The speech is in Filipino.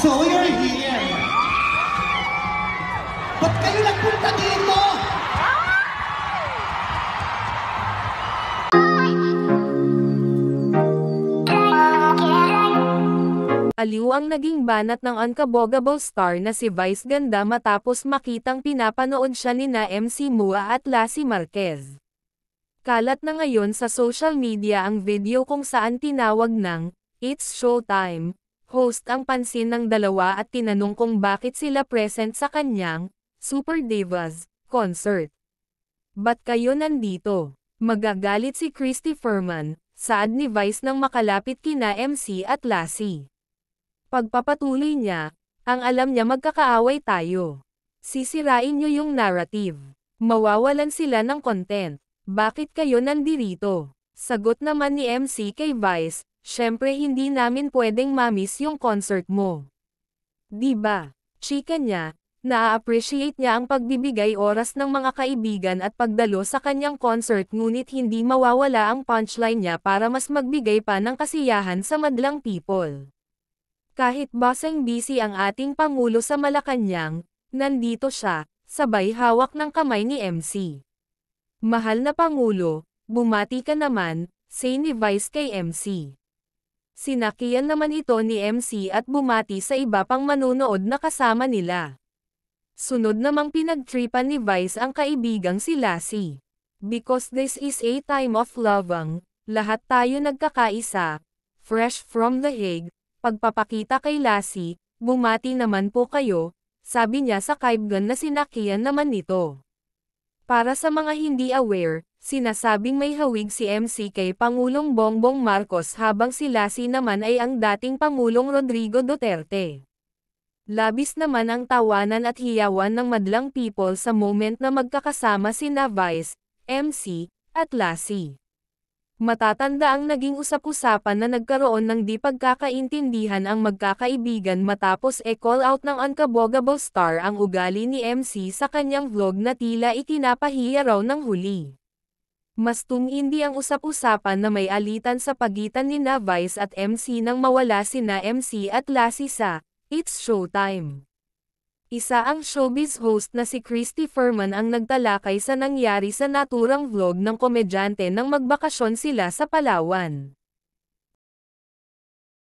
So you're here. Ba't kayo nagpunta dito? Aliw ang naging banat ng unkabogable star na si Vice Ganda matapos makitang pinapanood siya nina MC Mua at Lassie Marquez. Kalat na ngayon sa social media ang video kung saan tinawag ng "It's Showtime" host ang pansin ng dalawa at tinanong kung bakit sila present sa kanyang Super Divas concert. "Ba't kayo nandito?" Magagalit si Christy Ferman, saad ni Vice nang makalapit kina MC at Lassie. Pagpapatuloy niya, ang alam niya magkakaaway tayo. Sisirain niyo yung narrative. Mawawalan sila ng content. Bakit kayo nandirito? Sagot naman ni MC kay Vice, syempre hindi namin pwedeng mamiss yung concert mo. Diba? Chika niya, na-appreciate niya ang pagbibigay oras ng mga kaibigan at pagdalo sa kanyang concert ngunit hindi mawawala ang punchline niya para mas magbigay pa ng kasiyahan sa madlang people. Kahit basang busy ang ating Pangulo sa Malacanang, nandito siya, sabay hawak ng kamay ni MC. "Mahal na Pangulo, bumati ka naman," say ni Vice kay MC. Sinakiyan naman ito ni MC at bumati sa iba pang manonood na kasama nila. Sunod namang pinagtripan ni Vice ang kaibigang si Lassie. "Because this is a time of loving, lahat tayo nagkakaisa, fresh from The Hague." Pagpapakita kay Lassie, "Bumati naman po kayo," sabi niya sa kaibigan na sinakiyan naman nito. Para sa mga hindi aware, sinasabing may hawig si MC kay Pangulong Bongbong Marcos habang si Lassie naman ay ang dating Pangulong Rodrigo Duterte. Labis naman ang tawanan at hiyawan ng madlang people sa moment na magkakasama sina Vice, MC, at Lassie. Matatanda ang naging usap-usapan na nagkaroon ng di pagkakaintindihan ang magkakaibigan matapos call out ng unkabogable star ang ugali ni MC sa kanyang vlog na tila ikinapahiya raw ng huli. Mas tumindi ang usap-usapan na may alitan sa pagitan ni Vice at MC nang mawala sina MC at Lassie sa "It's Showtime". Isa ang showbiz host na si Christy Ferman ang nagtalakay sa nangyari sa naturang vlog ng komedyante nang magbakasyon sila sa Palawan.